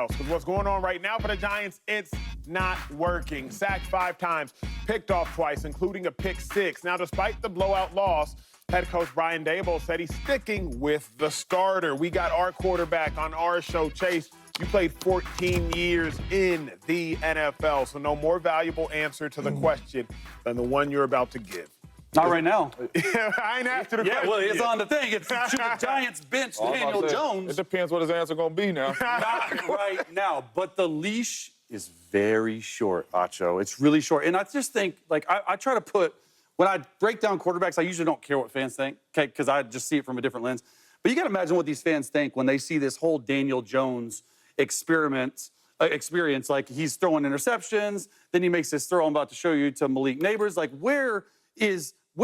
else. Because what's going on right now for the Giants, it's not working. Sacked 5 times, picked off twice, including a pick 6. Now, despite the blowout loss, head coach Brian Daboll said he's sticking with the starter. We got our quarterback on our show. Chase, you played 14 years in the NFL, so no more valuable answer to the question than the one you're about to give. Not right now. I ain't after the question. Yeah, well, it's yet. on the thing. It's should the Giants bench Daniel Jones. It depends what his answer going to be now. Not right now. But the leash is very short, Acho. It's really short. And I just think, like, I try to put, when I break down quarterbacks, I usually don't care what fans think, okay, because I just see it from a different lens. But you got to imagine what these fans think when they see this whole Daniel Jones experience. Like, he's throwing interceptions, then he makes this throw I'm about to show you to Malik Neighbors. Like, where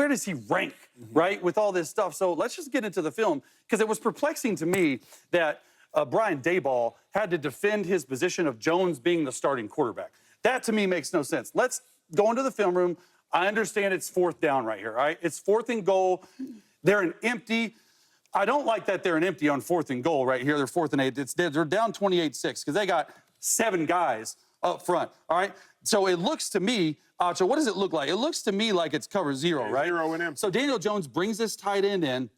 does he rank, right, with all this stuff? So let's just get into the film, because it was perplexing to me that Brian Daboll had to defend his position of Jones being the starting quarterback. That, to me, makes no sense. Let's go into the film room. I understand it's 4th down right here, all right? It's 4th and goal. They're an empty. I don't like that they're an empty on 4th and goal right here. They're 4th and 8. They're down 28-6 because they got 7 guys up front, all right? So it looks to me, Acho, what does it look like? It looks to me like it's cover 0, right? 0 and empty. So Daniel Jones brings this tight end in.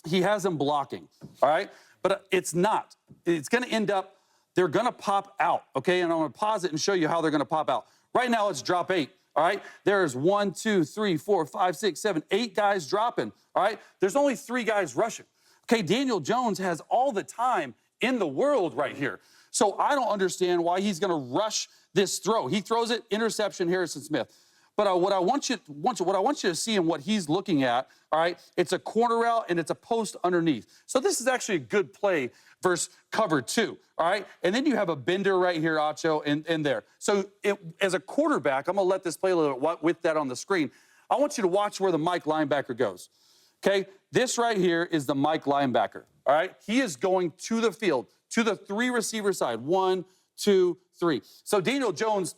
He has him blocking, all right? But it's not. It's going to end up, they're going to pop out, okay? And I'm going to pause it and show you how they're going to pop out. Right now, it's drop 8, all right? There's 1, 2, 3, 4, 5, 6, 7, 8 guys dropping, all right? There's only 3 guys rushing. Okay, Daniel Jones has all the time in the world right here. So I don't understand why he's going to rush this throw. He throws it, interception, Harrison Smith. But what I want you to see and what he's looking at, all right, it's a corner route and it's a post underneath. So this is actually a good play versus cover 2, all right? And then you have a bender right here, Acho, in there. So as a quarterback, I'm going to let this play a little bit with that on the screen. I want you to watch where the Mike linebacker goes, okay? This right here is the Mike linebacker, all right? He is going to the field, to the 3 receiver side. 1, 2, 3. So Daniel Jones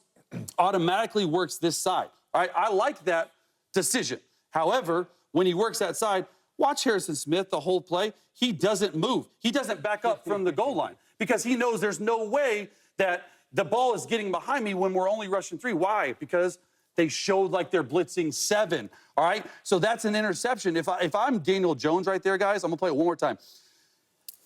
automatically works this side. All right, I like that decision. However, when he works that side, watch Harrison Smith the whole play. He doesn't move. He doesn't back up from the goal line because he knows there's no way that the ball is getting behind me when we're only rushing 3. Why? Because they showed like they're blitzing 7. All right, so that's an interception. If I'm Daniel Jones right there, guys, I'm gonna play it one more time.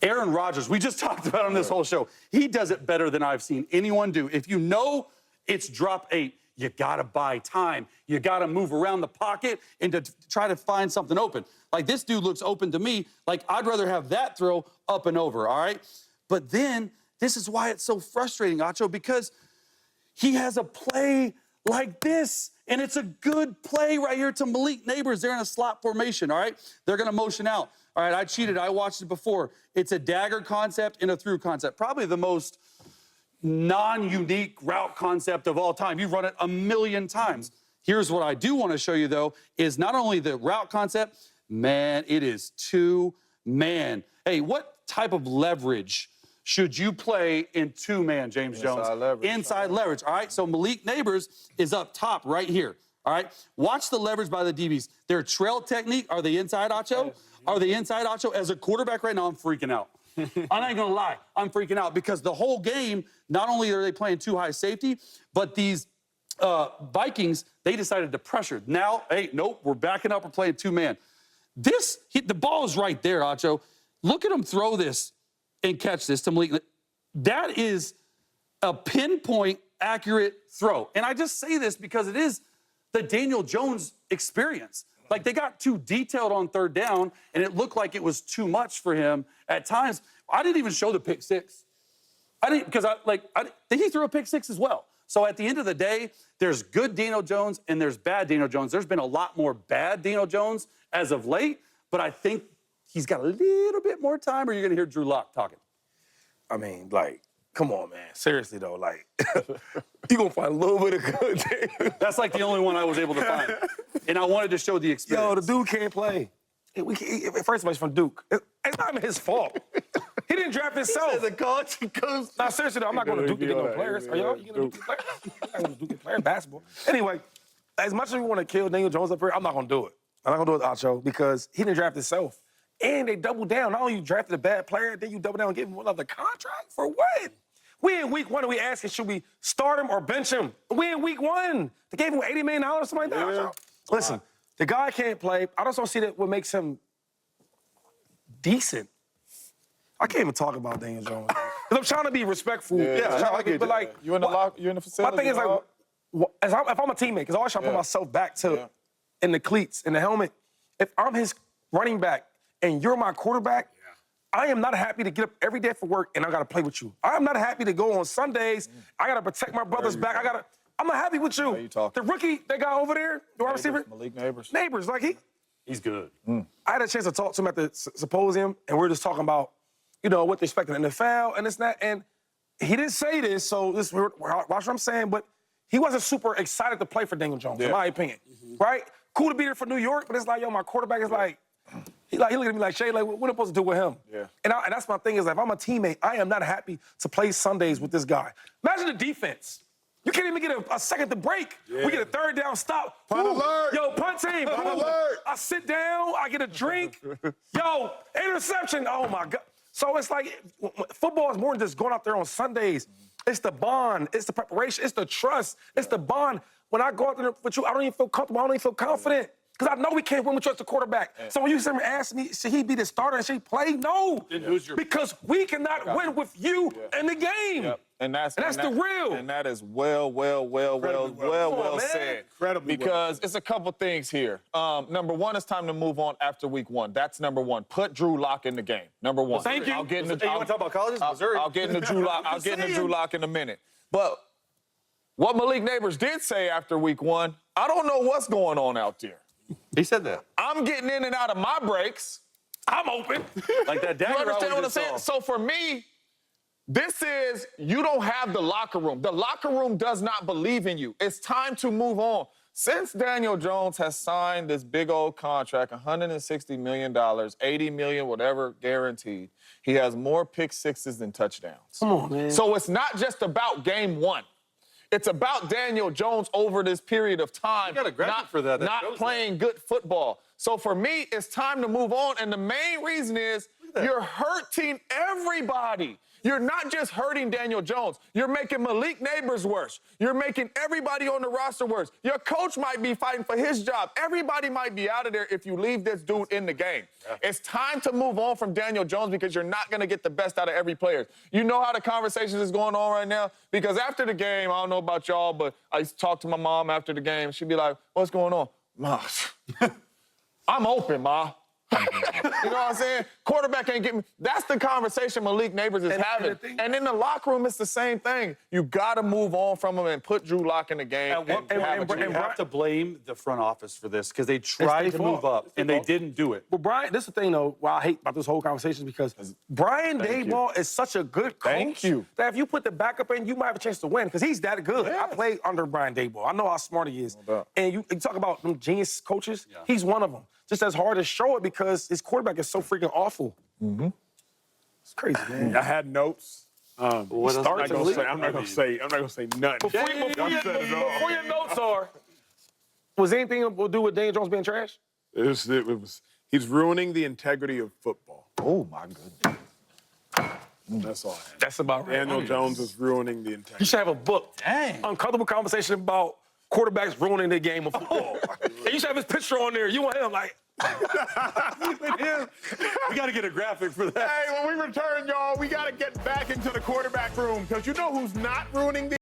Aaron Rodgers, we just talked about on this whole show. He does it better than I've seen anyone do. If you know it's drop 8, you gotta buy time. You gotta move around the pocket and to try to find something open. Like this dude looks open to me. Like I'd rather have that throw up and over, all right? But then this is why it's so frustrating, Acho, because he has a play like this, and it's a good play right here to Malik Neighbors. They're in a slot formation, all right? They're gonna motion out. All right, I cheated. I watched it before. It's a dagger concept and a through concept. Probably the most non-unique route concept of all time. You've run it a million times. Here's what I do want to show you, though, is not only the route concept, man, it is 2-man. Hey, what type of leverage should you play in 2-man, James Jones? Leverage. Inside leverage. All right, so Malik Neighbors is up top right here. All right, watch the leverage by the DBs. Their trail technique, are they inside, Acho? Are they inside, Acho? As a quarterback right now, I'm freaking out. I'm not gonna lie, I'm freaking out because the whole game, not only are they playing 2 high safety, but these Vikings, they decided to pressure. Now, hey, nope, we're backing up, we're playing 2-man. The ball is right there, Acho. Look at him throw this and catch this to Malik. That is a pinpoint accurate throw. And I just say this because it is the Daniel Jones experience. Like, they got too detailed on 3rd down, and it looked like it was too much for him at times. I didn't even show the pick 6. I didn't, because he threw a pick 6 as well. So at the end of the day, there's good Daniel Jones and there's bad Daniel Jones. There's been a lot more bad Daniel Jones as of late, but I think he's got a little bit more time, or you're going to hear Drew Lock talking. I mean, like, come on, man. Seriously, though, like, you're going to find a little bit of good. That's like the only one I was able to find. And I wanted to show the experience. Yo, the dude can't play. First of all, he's from Duke. It's not even his fault. He didn't draft himself. He's a coach. He goes. Now, seriously, though, I'm not going to Duke to get no players. Are y'all? You going to Duke players? I'm not going to Duke get players basketball. Anyway, as much as we want to kill Daniel Jones up here, I'm not going to do it. I'm not going to do it, Acho, because he didn't draft himself. And they doubled down. Not only you drafted a bad player, then you double down and give him another contract? For what? We in week 1 and we asking, should we start him or bench him? We in week 1. They gave him $80 million or something like that. Yeah. Listen, the guy can't play. I just don't see that what makes him decent. I can't even talk about Daniel Jones. Because I'm trying to be respectful. I get but that. like, You in the facility. my thing is like, if I'm a teammate, because I always try to put myself back to in the cleats, in the helmet. If I'm his running back and you're my quarterback, I am not happy to get up every day for work and I got to play with you. I am not happy to go on Sundays. I got to protect my brother's back. I'm not happy with you. The rookie they got over there, the wide receiver, Malik Neighbors. Neighbors, like He's good. I had a chance to talk to him at the symposium, and we were just talking about, what they expect in the NFL and this and that. And he didn't say this, so watch what I'm saying, but he wasn't super excited to play for Daniel Jones, in my opinion. Right? Cool to be there for New York, but it's like, my quarterback is like, he looked at me like, Shay, like, what am I supposed to do with him? Yeah. And that's my thing is, like, if I'm a teammate, I am not happy to play Sundays with this guy. Imagine the defense. You can't even get a second to break. Yeah. We get a third down stop. Punt alert. Yo, punt team. Punt alert. I sit down, I get a drink. Yo, interception. Oh, my God. So it's like football is more than just going out there on Sundays. It's the bond. It's the preparation. It's the trust. It's the bond. When I go out there with you, I don't even feel comfortable. I don't even feel confident. Because I know we can't win with you as the quarterback. So when you sit there and ask me, should he be the starter and should he play? No. Because we cannot win with you in the game. Yep. And that's the real. And that is well said. Incredibly because it's a couple things here. Number one, it's time to move on after week 1. That's number one. Put Drew Lock in the game. Number one. Well, thank you. I'll get into, you want to talk about colleges? Missouri. I'll get into Drew Lock. I'll get into Drew Lock in a minute. But what Malik Neighbors did say after week 1, I don't know what's going on out there. He said that. I'm getting in and out of my breaks. I'm open. Like that dagger. You understand what I'm saying? So for me, this is, you don't have the locker room. The locker room does not believe in you. It's time to move on. Since Daniel Jones has signed this big old contract, $160 million, $80 million, whatever, guaranteed, he has more pick sixes than touchdowns. Come on, man. So it's not just about game 1. It's about Daniel Jones over this period of time. You got a graphic for that Not playing good football. So for me, it's time to move on. And the main reason is you're hurting everybody. You're not just hurting Daniel Jones. You're making Malik Neighbors worse. You're making everybody on the roster worse. Your coach might be fighting for his job. Everybody might be out of there if you leave this dude in the game. Yeah. It's time to move on from Daniel Jones because you're not going to get the best out of every player. You know how the conversation is going on right now? Because after the game, I don't know about y'all, but I used to talk to my mom after the game. She'd be like, what's going on? Ma, I'm open, Ma. You know what I'm saying? Quarterback ain't getting. That's the conversation Malik Neighbors is having. And in the locker room, it's the same thing. You got to move on from him and put Drew Lock in the game. And you have to blame the front office for this because they tried to move up and they didn't do it. Well, Brian, this is the thing, though, why I hate about this whole conversation because Brian Daboll is such a good coach that if you put the backup in, you might have a chance to win because he's that good. I played under Brian Daboll. I know how smart he is. And you talk about them genius coaches, he's one of them. Just as hard to show it because his quarterback is so freaking awful. It's crazy, man. I had notes. I'm not gonna say nothing. Before your notes are, was anything to do with Daniel Jones being trash? He's ruining the integrity of football. Oh my goodness. That's all I had. That's about right. Daniel Jones is ruining the integrity. You should have a book. Dang. Uncomfortable conversation about quarterbacks ruining the game of football. And you should have his picture on there. You want him like. We got to get a graphic for that. Hey, when we return, y'all, we got to get back into the quarterback room because you know who's not ruining the